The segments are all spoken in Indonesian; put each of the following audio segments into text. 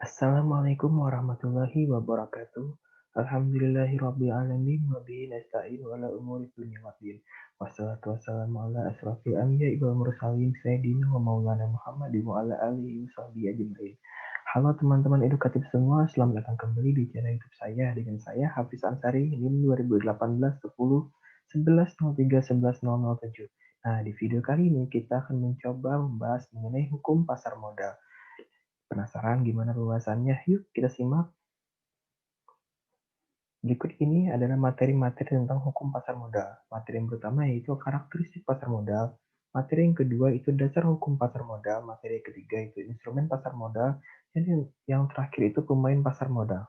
Assalamualaikum warahmatullahi wabarakatuh. Alhamdulillahirrabbilalamin wa bihi nasta'in wa ala umuri dunya waddin. Wassalatu wassalamu ala asrafil anbiya'i wal mursalin sayyidina wa maulana Muhammad wa ala alihi wa sahbihi ajma'in. Halo teman-teman edukatif semua, selamat datang kembali di channel YouTube saya dengan saya Hafiz Ansari NIM 2018 10 11 03 11 007. Nah, di video kali ini kita akan mencoba membahas mengenai hukum pasar modal. Penasaran gimana pembahasannya? Yuk kita simak. Berikut ini adalah materi-materi tentang hukum pasar modal. Materi yang pertama yaitu karakteristik pasar modal. Materi yang kedua itu dasar hukum pasar modal. Materi yang ketiga itu instrumen pasar modal. Dan yang terakhir itu pemain pasar modal.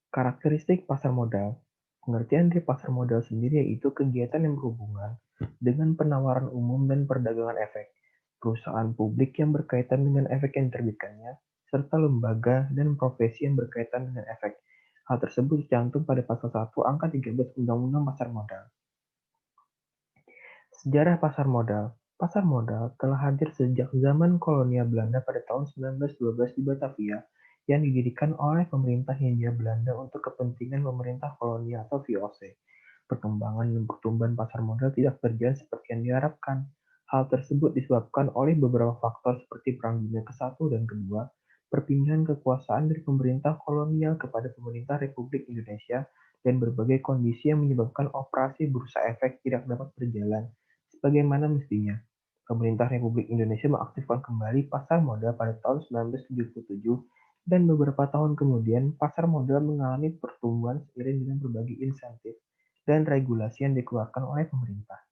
Karakteristik pasar modal. Pengertian dari pasar modal sendiri yaitu kegiatan yang berhubungan dengan penawaran umum dan perdagangan efek, perusahaan publik yang berkaitan dengan efek yang diterbitkannya, serta lembaga dan profesi yang berkaitan dengan efek. Hal tersebut tercantum pada pasal 1 angka 13 Undang-Undang Pasar Modal. Sejarah pasar modal. Pasar modal telah hadir sejak zaman kolonial Belanda pada tahun 1912 di Batavia yang didirikan oleh pemerintah Hindia Belanda untuk kepentingan pemerintah kolonial atau VOC. Perkembangan dan pertumbuhan pasar modal tidak berjalan seperti yang diharapkan. Hal tersebut disebabkan oleh beberapa faktor seperti Perang Dunia ke-1 dan ke-2, perpindahan kekuasaan dari pemerintah kolonial kepada pemerintah Republik Indonesia, dan berbagai kondisi yang menyebabkan operasi bursa efek tidak dapat berjalan sebagaimana mestinya. Pemerintah Republik Indonesia mengaktifkan kembali pasar modal pada tahun 1977 dan beberapa tahun kemudian pasar modal mengalami pertumbuhan seiring dengan berbagai insentif dan regulasi yang dikeluarkan oleh pemerintah.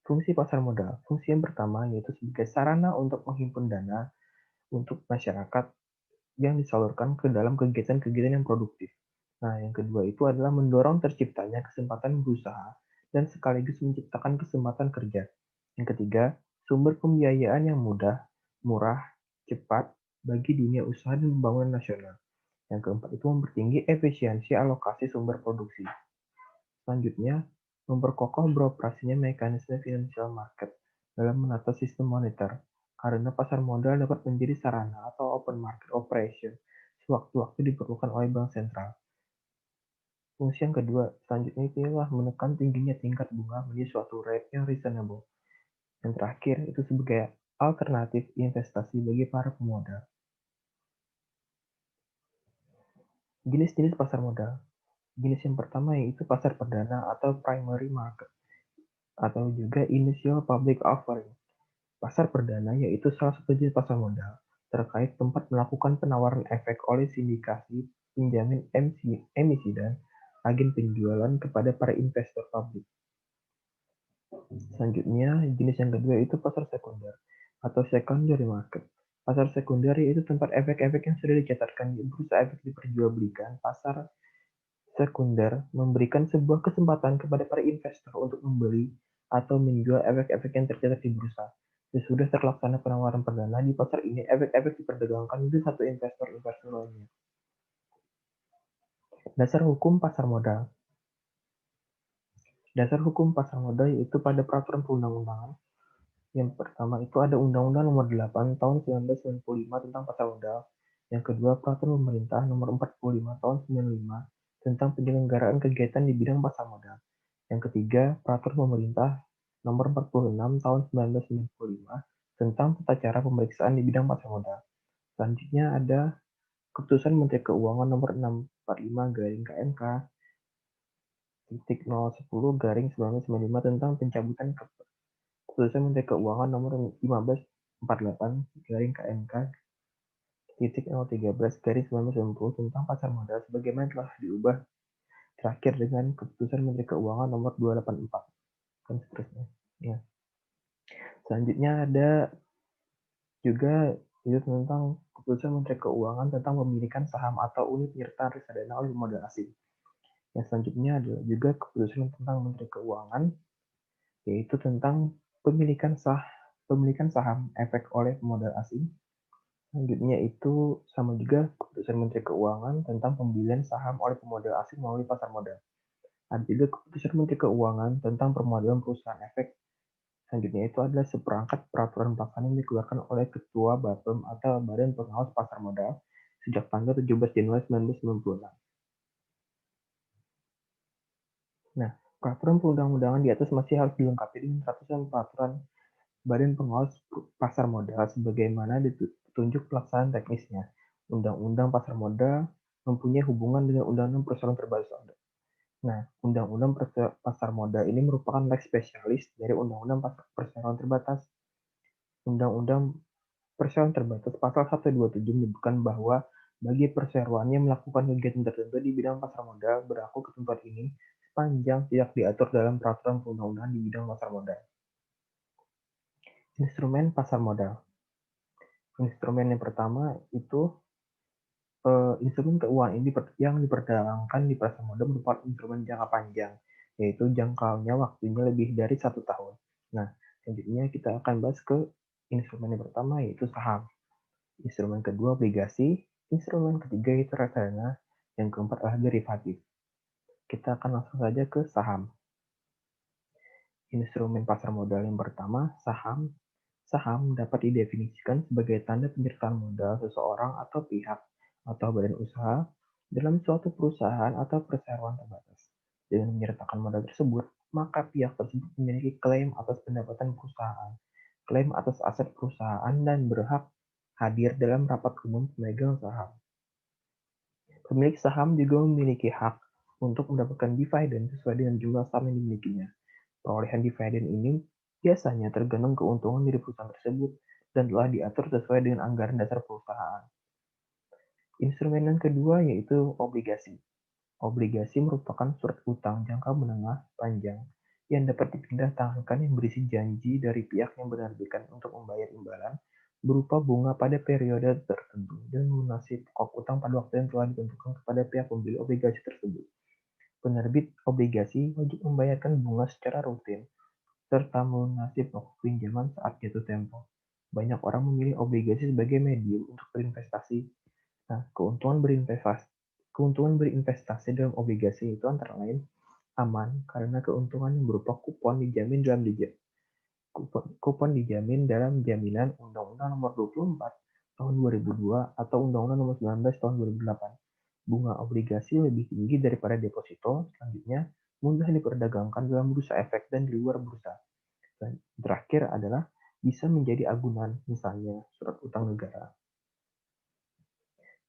Fungsi pasar modal. Fungsi yang pertama yaitu sebagai sarana untuk menghimpun dana untuk masyarakat yang disalurkan ke dalam kegiatan-kegiatan yang produktif. Nah, yang kedua itu adalah mendorong terciptanya kesempatan berusaha dan sekaligus menciptakan kesempatan kerja. Yang ketiga, sumber pembiayaan yang mudah, murah, cepat bagi dunia usaha dan pembangunan nasional. Yang keempat itu mempertinggi efisiensi alokasi sumber produksi. Selanjutnya, memperkokoh beroperasinya mekanisme financial market dalam menata sistem moneter, karena pasar modal dapat menjadi sarana atau open market operation sewaktu-waktu diperlukan oleh bank sentral. Fungsi yang kedua, selanjutnya itu adalah menekan tingginya tingkat bunga menjadi suatu rate yang reasonable. Yang terakhir itu sebagai alternatif investasi bagi para pemodal. Jenis-jenis pasar modal. Jenis yang pertama yaitu pasar perdana atau primary market, atau juga initial public offering. Pasar perdana yaitu salah satu jenis pasar modal terkait tempat melakukan penawaran efek oleh sindikasi, penjamin emisi dan agen penjualan kepada para investor publik. Selanjutnya, jenis yang kedua itu pasar sekunder atau secondary market. Pasar sekunder yaitu tempat efek-efek yang sudah dicatatkan di bursa efek diperjualbelikan. Pasar sekunder memberikan sebuah kesempatan kepada para investor untuk membeli atau menjual efek-efek yang tercatat di bursa. Sesudah terlaksana penawaran perdana di pasar ini, efek-efek diperdagangkan di satu investor-investor lainnya. Dasar hukum pasar modal. Dasar hukum pasar modal yaitu pada peraturan perundang-undangan. Yang pertama itu ada Undang-Undang Nomor 8 Tahun 1995 tentang pasar modal. Yang kedua, Peraturan Pemerintah Nomor 45 Tahun 95 tentang penyelenggaraan kegiatan di bidang pasar modal. Yang ketiga, Peraturan Pemerintah Nomor 46 Tahun 1995 tentang tata cara pemeriksaan di bidang pasar modal. Selanjutnya ada Keputusan Menteri Keuangan Nomor 645 garing KMK titik 010 garing 1995 tentang pencabutan Keputusan Menteri Keuangan Nomor 1548 garing KMK titik 013 garing 1990 tentang pasar modal sebagaimana telah diubah terakhir dengan Keputusan Menteri Keuangan Nomor 284 dan seterusnya. Ya. Selanjutnya ada juga itu tentang Keputusan Menteri Keuangan tentang pemilikan saham atau unit penyertaan reksadana oleh modal asing. Yang selanjutnya adalah juga Keputusan tentang Menteri Keuangan yaitu tentang pemilikan saham efek oleh modal asing. Selanjutnya itu sama juga Keputusan Menteri Keuangan tentang pembelian saham oleh pemodal asing melalui pasar modal. Ada juga Keputusan Menteri Keuangan tentang permodalan perusahaan efek Selanjutnya itu adalah seperangkat peraturan pelaksana yang dikeluarkan oleh Ketua BAPEM atau Badan Pengawas Pasar Modal sejak tanggal 17 Januari 1996. Nah, peraturan perundang-undangan di atas masih harus dilengkapi dengan ratusan peraturan Badan Pengawas Pasar Modal sebagaimana ditunjuk pelaksanaan teknisnya. Undang-Undang Pasar Modal mempunyai hubungan dengan Undang-Undang Perseroan Terbatas. Nah, Undang-Undang Pasar Modal ini merupakan leg spesialis dari Undang-Undang Perseroan Terbatas. Undang-Undang Perseroan Terbatas pasal 127 menyebutkan bahwa bagi perseroan yang melakukan kegiatan tertentu di bidang pasar modal berlaku ketentuan ini sepanjang tidak diatur dalam peraturan perundang-undangan di bidang pasar modal. Instrumen pasar modal. Instrumen yang pertama itu instrumen keuangan ini yang diperdagangkan di pasar modal merupakan instrumen jangka panjang, yaitu jangkauannya waktunya lebih dari 1 tahun. Nah, selanjutnya kita akan bahas ke instrumen yang pertama yaitu saham. Instrumen kedua obligasi, instrumen ketiga itu reksadana, yang keempat adalah derivatif. Kita akan langsung saja ke saham. Instrumen pasar modal yang pertama, saham. Saham dapat didefinisikan sebagai tanda penyertaan modal seseorang atau pihak atau badan usaha dalam suatu perusahaan atau perseroan terbatas. Dengan menyertakan modal tersebut, maka pihak tersebut memiliki klaim atas pendapatan perusahaan, klaim atas aset perusahaan, dan berhak hadir dalam rapat umum pemegang saham. Pemilik saham juga memiliki hak untuk mendapatkan dividen sesuai dengan jumlah saham yang dimilikinya. Perolehan dividen ini biasanya tergantung keuntungan dari perusahaan tersebut dan telah diatur sesuai dengan anggaran dasar perusahaan. Instrumen yang kedua yaitu obligasi. Obligasi merupakan surat utang jangka menengah panjang yang dapat dipindah tangankan yang berisi janji dari pihak yang menerbitkan untuk membayar imbalan berupa bunga pada periode tertentu dan melunasi pokok utang pada waktu yang telah ditentukan kepada pihak pembeli obligasi tersebut. Penerbit obligasi wajib membayarkan bunga secara rutin serta melunasi pokok pinjaman saat jatuh tempo. Banyak orang memilih obligasi sebagai medium untuk berinvestasi. Nah, keuntungan berinvestasi dalam obligasi itu antara lain aman karena keuntungan yang berupa kupon dijamin dalam jaminan Undang-Undang Nomor 24 Tahun 2002 atau Undang-Undang Nomor 19 Tahun 2008. Bunga obligasi lebih tinggi daripada deposito. Selanjutnya, mudah diperdagangkan dalam bursa efek dan di luar bursa. Dan terakhir adalah bisa menjadi agunan, misalnya surat utang negara.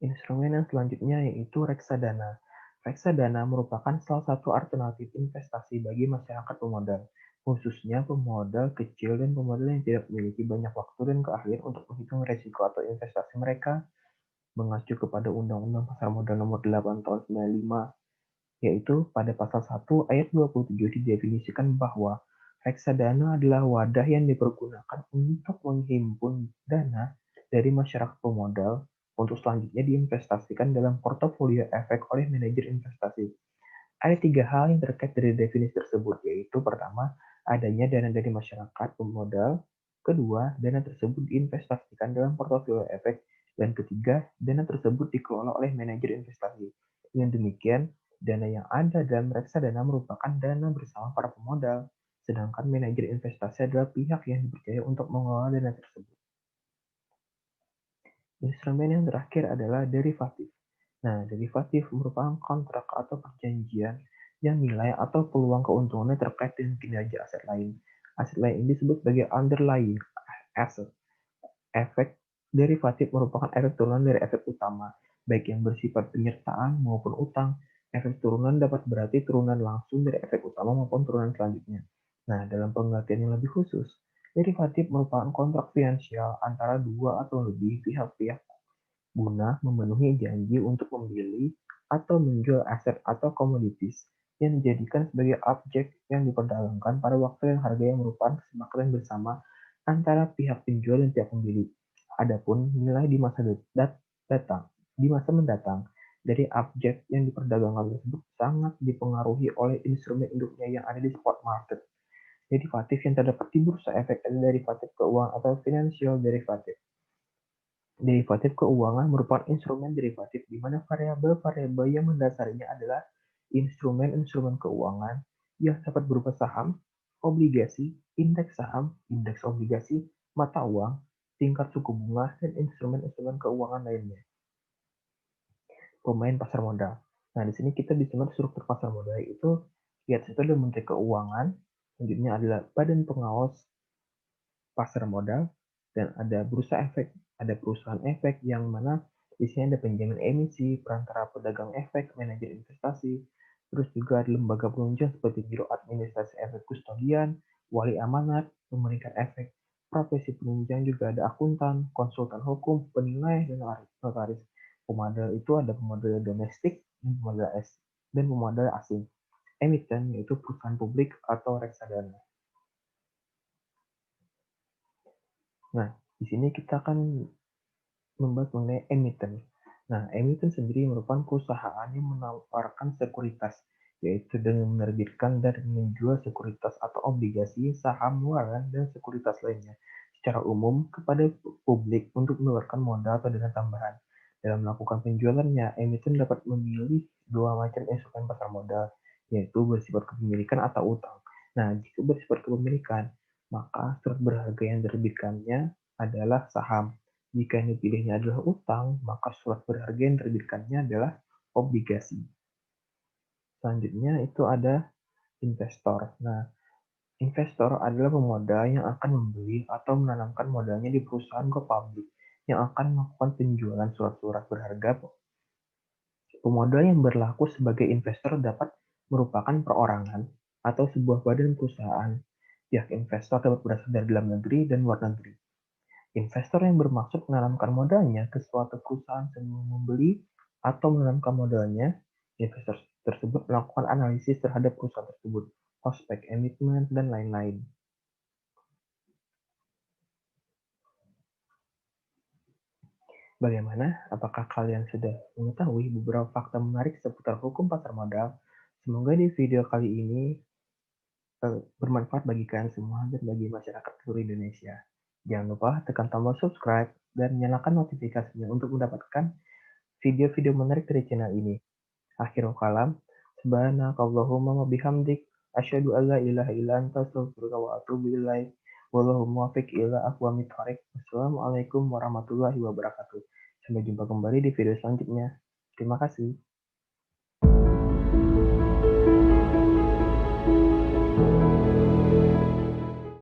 Instrumen yang selanjutnya yaitu reksadana. Reksadana merupakan salah satu alternatif investasi bagi masyarakat pemodal, khususnya pemodal kecil dan pemodal yang tidak memiliki banyak waktu dan keahlian untuk menghitung resiko atau investasi mereka. Mengacu kepada Undang-Undang Pasar Modal Nomor 8 Tahun 95, yaitu pada pasal 1 ayat 27 didefinisikan bahwa reksadana adalah wadah yang dipergunakan untuk menghimpun dana dari masyarakat pemodal untuk selanjutnya diinvestasikan dalam portofolio efek oleh manajer investasi. Ada 3 hal yang terkait dari definisi tersebut, yaitu pertama, adanya dana dari masyarakat pemodal, kedua, dana tersebut diinvestasikan dalam portofolio efek, dan ketiga, dana tersebut dikelola oleh manajer investasi. Dengan demikian, dana yang ada dalam reksadana merupakan dana bersama para pemodal, sedangkan manajer investasi adalah pihak yang dipercaya untuk mengelola dana tersebut. Instrumen yang terakhir adalah derivatif. Nah, derivatif merupakan kontrak atau perjanjian yang nilai atau peluang keuntungannya terkait dengan kinerja aset lain. Aset lain ini disebut sebagai underlying asset. Efek derivatif merupakan efek turunan dari efek utama, baik yang bersifat penyertaan maupun utang. Efek turunan dapat berarti turunan langsung dari efek utama maupun turunan selanjutnya. Nah, dalam pengertian yang lebih khusus, derivatif merupakan kontrak finansial antara dua atau lebih pihak-pihak guna memenuhi janji untuk membeli atau menjual aset atau komoditis yang dijadikan sebagai objek yang diperdagangkan pada waktu dan harga yang merupakan kesepakatan bersama antara pihak penjual dan pihak pembeli. Adapun nilai di masa mendatang dari objek yang diperdagangkan tersebut sangat dipengaruhi oleh instrumen induknya yang ada di spot market. Derivatif yang terdapat di bursa efek adalah derivatif keuangan atau financial derivative. Derivatif keuangan merupakan instrumen derivatif di mana variabel-variabel yang mendasarinya adalah instrumen-instrumen keuangan yang dapat berupa saham, obligasi, indeks saham, indeks obligasi, mata uang, tingkat suku bunga, dan instrumen-instrumen keuangan lainnya. Pemain pasar modal. Nah, di sini kita bisa melihat struktur pasar modal itu, lihat situ ada Menteri Keuangan, selanjutnya adalah Badan Pengawas Pasar Modal, dan ada bursa efek. Ada perusahaan efek yang mana di sini ada penjamin emisi, perantara pedagang efek, manajer investasi, terus juga ada lembaga penunjang seperti Biro Administrasi Efek Kustodian, Wali Amanat, Memberikan Efek, profesi penunjang juga ada akuntan, konsultan hukum, penilai, dan notaris. Pemodal itu ada pemodal domestik dan pemodal asing. Emiten yaitu perusahaan publik atau reksadana. Nah, di sini kita akan membahas mengenai emiten. Nah, emiten sendiri merupakan perusahaan yang menawarkan sekuritas, yaitu dengan menerbitkan dan menjual sekuritas atau obligasi, saham luaran, dan sekuritas lainnya secara umum kepada publik untuk mengeluarkan modal atau dana tambahan. Dalam melakukan penjualannya, emiten dapat memilih dua macam instrumen pasar modal, yaitu bersifat kepemilikan atau utang. Nah, jika bersifat kepemilikan, maka surat berharga yang diterbitkannya adalah saham. Jika yang dipilihnya adalah utang, maka surat berharga yang diterbitkannya adalah obligasi. Selanjutnya itu ada investor. Nah, investor adalah pemodal yang akan membeli atau menanamkan modalnya di perusahaan go public yang akan melakukan penjualan surat-surat berharga. Pemodal yang berlaku sebagai investor dapat merupakan perorangan atau sebuah badan perusahaan. Pihak investor dapat berasal dari dalam negeri dan luar negeri. Investor yang bermaksud menanamkan modalnya ke suatu perusahaan sebelum membeli atau menanamkan modalnya, investor tersebut melakukan analisis terhadap perusahaan tersebut, prospek emiten, dan lain-lain. Bagaimana? Apakah kalian sudah mengetahui beberapa fakta menarik seputar hukum pasar modal? Semoga di video kali ini bermanfaat bagi kalian semua dan bagi masyarakat seluruh Indonesia. Jangan lupa tekan tombol subscribe dan nyalakan notifikasinya untuk mendapatkan video-video menarik dari channel ini. Akhirul kalam, subhanakallahumma wa bihamdik, asyhadu an la ilaha illa anta astaghfiruka wa atubu ilaik. Wallahu muwaffiq ila aqwamit thoriq. Wassalamualaikum warahmatullahi wabarakatuh. Sampai jumpa kembali di video selanjutnya. Terima kasih.